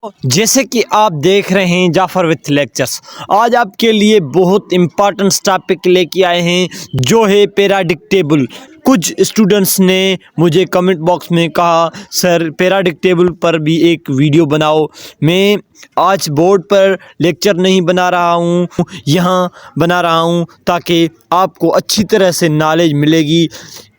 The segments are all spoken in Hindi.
जैसे कि आप देख रहे हैं जाफ़र विथ लेक्चर्स। आज आपके लिए बहुत इम्पॉर्टेंट टॉपिक लेके आए हैं जो है पैराडिक्टेबल। कुछ स्टूडेंट्स ने मुझे कमेंट बॉक्स में कहा सर पैराडिक्टेबल पर भी एक वीडियो बनाओ। मैं आज बोर्ड पर लेक्चर नहीं बना रहा हूँ, यहाँ बना रहा हूँ ताकि आपको अच्छी तरह से नॉलेज मिलेगी।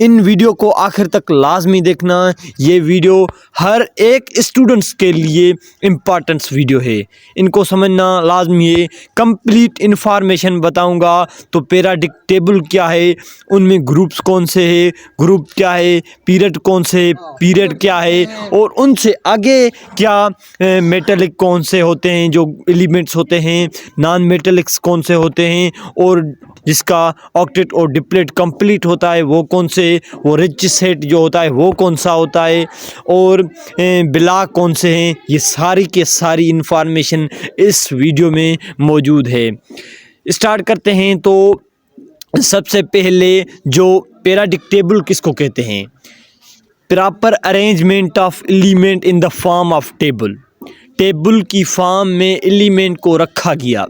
इन वीडियो को आखिर तक लाजमी देखना। ये वीडियो हर एक स्टूडेंट्स के लिए इम्पॉर्टेंस वीडियो है, इनको समझना लाजमी है। कंप्लीट इन्फॉर्मेशन बताऊंगा। तो पैराडिक्टेबल क्या है, उनमें ग्रुप्स कौन से है, ग्रुप क्या है, पीरियड कौन से है, पीरियड क्या है, और उनसे आगे क्या मेटेलिक कौन से होते हैं जो एलिमेंट्स होते हैं, नॉन मेटेलिक्स कौन से होते हैं, और जिसका ऑक्टेट और डिप्लेट कंप्लीट होता है वो कौन से, वो रिच सेट जो होता है वो कौन सा होता है, और ब्लॉक कौन से हैं। ये सारी के सारी इन्फॉर्मेशन इस वीडियो में मौजूद है। स्टार्ट करते हैं। तो सबसे पहले जो पैराडिक्टेबल किसको कहते हैं, proper arrangement of element in the form of table. Table की फॉर्म में एलिमेंट को रखा गया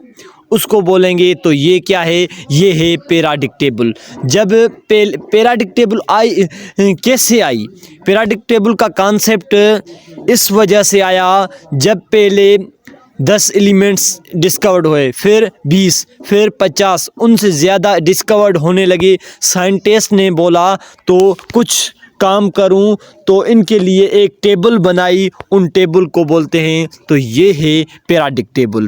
उसको बोलेंगे। तो ये क्या है, ये है पैराडिक्टेबल। जब पैराडिक्टेबल आई, कैसे आई, पैराडिक्टेबल का कॉन्सेप्ट इस वजह से आया जब पहले 10 एलिमेंट्स डिस्कवर्ड हुए, फिर 20, फिर 50, उनसे ज़्यादा डिस्कवर्ड होने लगे। साइंटिस्ट ने बोला तो कुछ काम करूं, तो इनके लिए एक टेबल बनाई, उन टेबल को बोलते हैं। तो ये है पैराडिक्टेबल।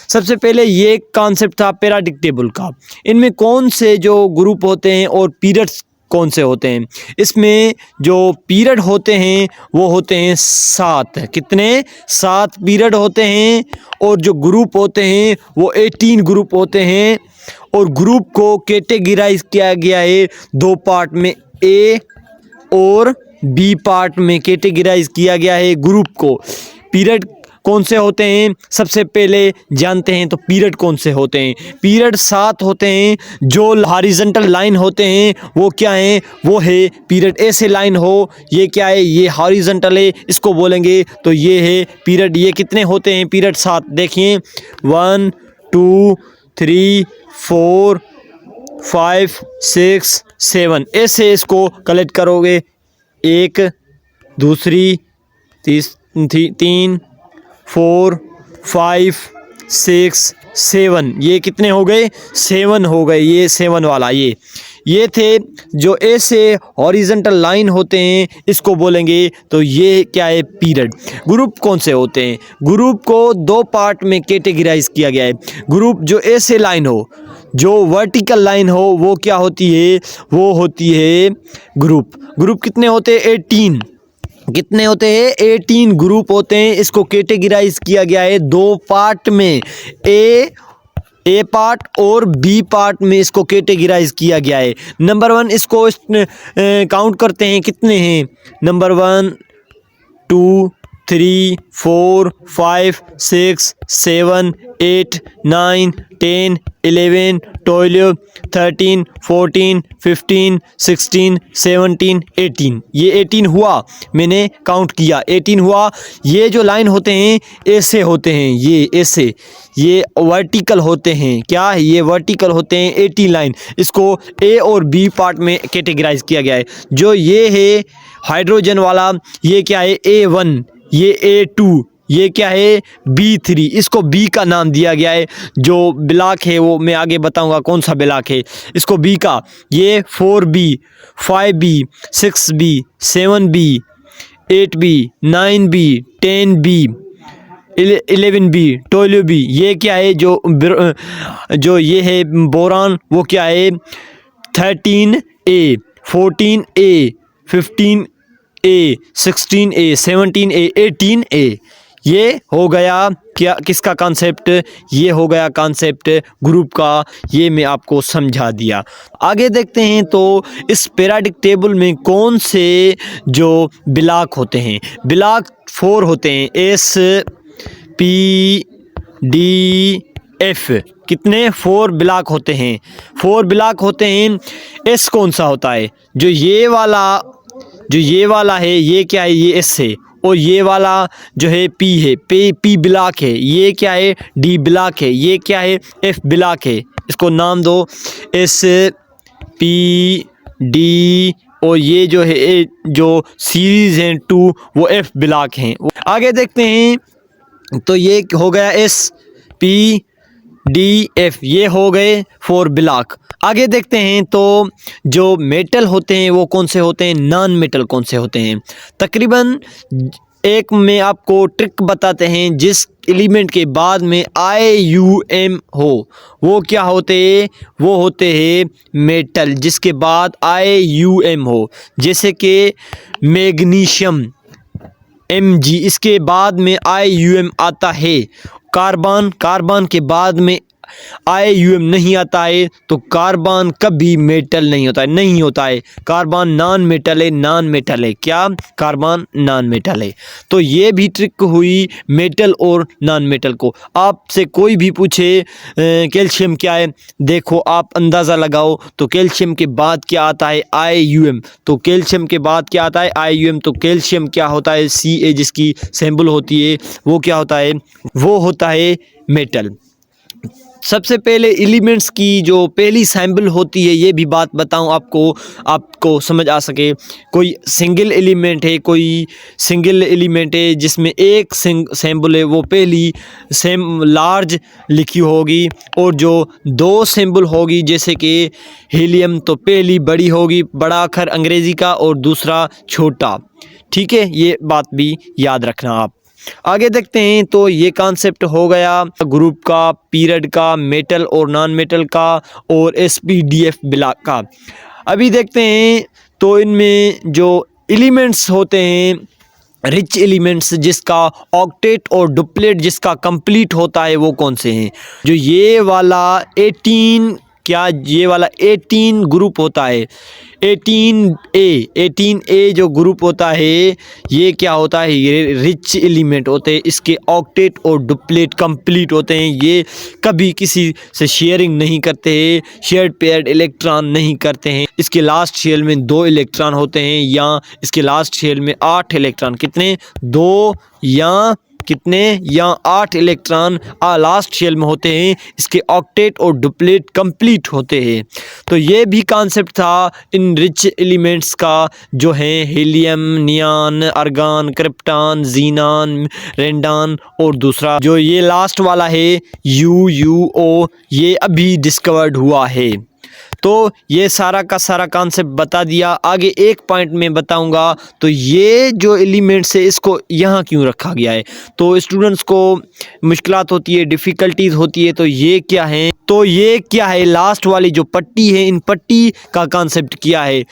सबसे पहले ये कॉन्सेप्ट था पैराडिक्टेबल का। इनमें कौन से जो ग्रुप होते हैं और पीरियड्स कौन से होते हैं। इसमें जो पीरियड होते हैं वो होते हैं 7। कितने, 7 पीरियड होते हैं। और जो ग्रुप होते हैं वो 18 ग्रुप होते हैं। और ग्रुप को कैटेगराइज किया गया है 2 पार्ट में, ए और बी पार्ट में कैटेगराइज किया गया है ग्रुप को। पीरियड कौन से होते हैं सबसे पहले जानते हैं। तो पीरियड कौन से होते हैं, पीरियड 7 होते हैं। जो हॉरिजॉन्टल लाइन होते हैं वो क्या हैं, वो है पीरियड। ऐसे लाइन हो, ये क्या है, ये हॉरिजॉन्टल है, इसको बोलेंगे। तो ये है पीरियड। ये कितने होते हैं पीरियड, 7। देखिए 1 2 3 4 5 6 7, ऐसे इसको कलेक्ट करोगे। 1 दूसरी 3 4 5 6 7, ये कितने हो गए, 7 हो गए। ये 7 वाला ये थे जो ऐसे हॉरिजॉन्टल लाइन होते हैं, इसको बोलेंगे। तो ये क्या है, पीरियड। ग्रुप कौन से होते हैं, ग्रुप को 2 पार्ट में कैटेगराइज किया गया है। ग्रुप जो ऐसे लाइन हो, जो वर्टिकल लाइन हो, वो क्या होती है, वो होती है ग्रुप। ग्रुप कितने होते हैं, 18। कितने होते हैं, 18 ग्रुप होते हैं। इसको कैटेगराइज किया गया है 2 पार्ट में, ए पार्ट और बी पार्ट में इसको कैटेगराइज किया गया है। नंबर 1 इसको काउंट करते हैं, कितने हैं, नंबर 1 2 3 4 5 6 7 8 9 10 11 12 13 14 15 16 17 18। ये 18 हुआ, मैंने काउंट किया, 18 हुआ। ये जो लाइन होते हैं ऐसे होते हैं, ये ऐसे, ये वर्टिकल होते हैं। क्या, ये वर्टिकल होते हैं 18 लाइन। इसको ए और बी पार्ट में कैटेगराइज किया गया है। जो ये है हाइड्रोजन वाला, ये क्या है, A1, ये A2, ये क्या है, B3। इसको बी का नाम दिया गया है। जो ब्लॉक है वो मैं आगे बताऊंगा कौन सा ब्लॉक है। इसको बी का, ये 4B 5B 6B 7B 8B 9B 10B 11B 12B। ये क्या है, जो ये है बोरान, वो क्या है, 13A 14A 15A 16A 17A 18A। ये हो गया क्या, किसका कॉन्सेप्ट, ये हो गया कॉन्सेप्ट ग्रुप का। ये मैं आपको समझा दिया। आगे देखते हैं तो इस पैराडिक्टेबल में कौन से जो ब्लॉक होते हैं। ब्लॉक 4 होते हैं, SPDF। कितने, 4 ब्लॉक होते हैं, 4 ब्लॉक होते हैं। एस कौन सा होता है, जो ये वाला है, ये क्या है, ये एस है। और ये वाला जो है पी है, पी ब्लॉक है, ये क्या है डी ब्लॉक है, ये क्या है एफ ब्लॉक है। इसको नाम दो एस पी डी, और ये जो है जो सीरीज हैं 2 वो एफ ब्लॉक हैं। आगे देखते हैं तो ये हो गया एस पी डी एफ, ये हो गए 4 ब्लॉक। आगे देखते हैं तो जो मेटल होते हैं वो कौन से होते हैं, नॉन मेटल कौन से होते हैं। तकरीबन एक में आपको ट्रिक बताते हैं, जिस एलिमेंट के बाद में IUM हो वो क्या होते हैं, वो होते हैं मेटल जिसके बाद IUM हो। जैसे कि मैग्नीशियम Mg, इसके बाद में IUM आता है। कार्बन के बाद में IUM नहीं आता है, तो कार्बन कभी मेटल नहीं होता है, नहीं होता है। कार्बन नॉन मेटल है, नॉन मेटल है, क्या कार्बन नॉन मेटल है। तो ये भी ट्रिक हुई मेटल और नॉन मेटल को। आपसे कोई भी पूछे कैल्शियम क्या है, देखो आप अंदाज़ा लगाओ, तो कैल्शियम के बाद क्या आता है IUM, तो कैल्शियम के बाद क्या आता है IUM, तो कैल्शियम क्या होता है Ca जिसकी सिंबल होती है वो क्या होता है, वो होता है मेटल। सबसे पहले एलिमेंट्स की जो पहली सिंबल होती है, ये भी बात बताऊं आपको समझ आ सके। कोई सिंगल एलिमेंट है, कोई सिंगल एलिमेंट है जिसमें एक सिंबल है, वो पहली लार्ज लिखी होगी, और जो 2 सिंबल होगी जैसे कि हीलियम, तो पहली बड़ी होगी, बड़ा अक्षर अंग्रेज़ी का, और दूसरा छोटा। ठीक है, ये बात भी याद रखना आप। आगे देखते हैं तो ये कॉन्सेप्ट हो गया ग्रुप का, पीरियड का, मेटल और नॉन मेटल का, और SPDF ब्लॉक का। अभी देखते हैं तो इनमें जो एलिमेंट्स होते हैं रिच एलिमेंट्स, जिसका ऑक्टेट और डुप्लेट जिसका कंप्लीट होता है, वो कौन से हैं। जो ये वाला 18 ग्रुप होता है, 18A जो ग्रुप होता है, ये क्या होता है, ये रिच एलिमेंट होते हैं। इसके ऑक्टेट और डुप्लेट कंप्लीट होते हैं, ये कभी किसी से शेयरिंग नहीं करते हैं, शेयर्ड पेयर्ड इलेक्ट्रॉन नहीं करते हैं। इसके लास्ट शेल में 2 इलेक्ट्रॉन होते हैं, या इसके लास्ट शेल में 8 इलेक्ट्रॉन, कितने 2 या कितने या 8 इलेक्ट्रॉन लास्ट शेल में होते हैं। इसके ऑक्टेट और डुप्लेट कंप्लीट होते हैं। तो ये भी कॉन्सेप्ट था इन रिच एलिमेंट्स का, जो है helium, neon, argon, krypton, xenon, radon, और दूसरा जो ये लास्ट वाला है UUO, ये अभी डिस्कवर्ड हुआ है। तो ये सारा का सारा कॉन्सेप्ट बता दिया। आगे एक पॉइंट में बताऊंगा, तो ये जो एलिमेंट्स है इसको यहाँ क्यों रखा गया है, तो स्टूडेंट्स को मुश्किलात होती है, डिफ़िकल्टीज होती है। तो ये क्या है, तो ये क्या है, लास्ट वाली जो पट्टी है, इन पट्टी का कॉन्सेप्ट क्या है।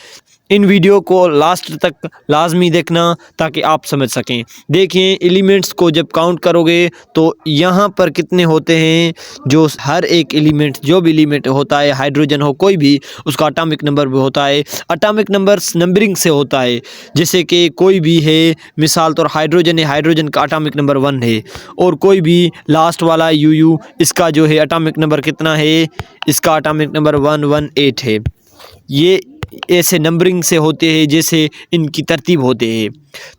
इन वीडियो को लास्ट तक लाजमी देखना ताकि आप समझ सकें। देखिए एलिमेंट्स को जब काउंट करोगे तो यहाँ पर कितने होते हैं, जो हर एक एलिमेंट, जो भी एलिमेंट होता है, हाइड्रोजन हो कोई भी, उसका एटॉमिक नंबर भी होता है। एटॉमिक नंबर नंबरिंग से होता है, जैसे कि कोई भी है, मिसाल तौर हाइड्रोजन है, हाइड्रोजन का एटॉमिक नंबर 1 है, और कोई भी लास्ट वाला UU, इसका जो है एटॉमिक नंबर कितना है, इसका एटॉमिक नंबर 118 है। ये ऐसे नंबरिंग से होते हैं जैसे इनकी तरतीब होते हैं।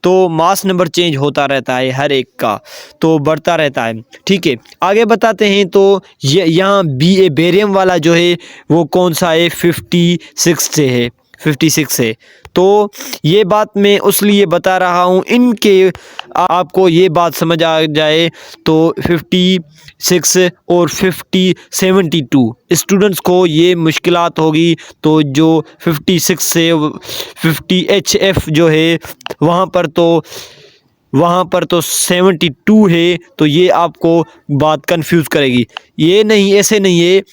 तो मास नंबर चेंज होता रहता है हर एक का, तो बढ़ता रहता है। ठीक है, आगे बताते हैं। तो ये यहाँ बेरियम वाला जो है वो कौन सा है, 56 से है, 56 है। तो ये बात मैं उसलिए बता रहा हूँ, इनके आपको ये बात समझ आ जाए। तो 56 और 72 स्टूडेंट्स को ये मुश्किलात होगी। तो जो 56 से 50 HF जो है वहाँ पर तो 72 है, तो ये आपको बात कंफ्यूज करेगी। ये नहीं, ऐसे नहीं है।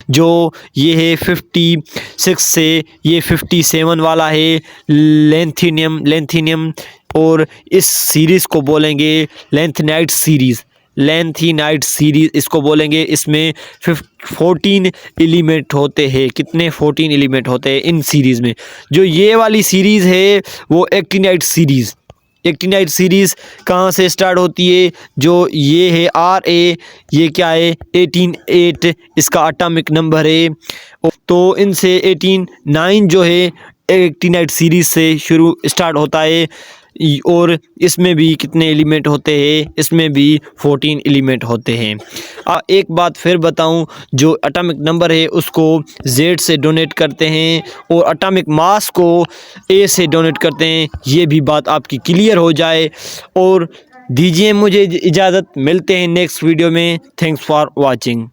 जो ये है 56 से ये 57 वाला है लेंथीनियम, और इस सीरीज़ को बोलेंगे लेंथेनाइट सीरीज़ इसको बोलेंगे। इसमें 14 एलिमेंट होते हैं। कितने, 14 एलिमेंट होते हैं इन सीरीज़ में। जो ये वाली सीरीज़ है वो एक्टिनाइट सीरीज़ कहाँ से स्टार्ट होती है, जो ये है RA, ये क्या है 18 इसका एटॉमिक नंबर है। तो इनसे 9 जो है एक्टिनाइट सीरीज़ से शुरू स्टार्ट होता है। और इसमें भी कितने एलिमेंट होते हैं, इसमें भी 14 एलिमेंट होते हैं। एक बात फिर बताऊं, जो एटॉमिक नंबर है उसको Z से डोनेट करते हैं और एटॉमिक मास को A से डोनेट करते हैं। ये भी बात आपकी क्लियर हो जाए। और दीजिए मुझे इजाज़त, मिलते हैं नेक्स्ट वीडियो में। Thanks for watching.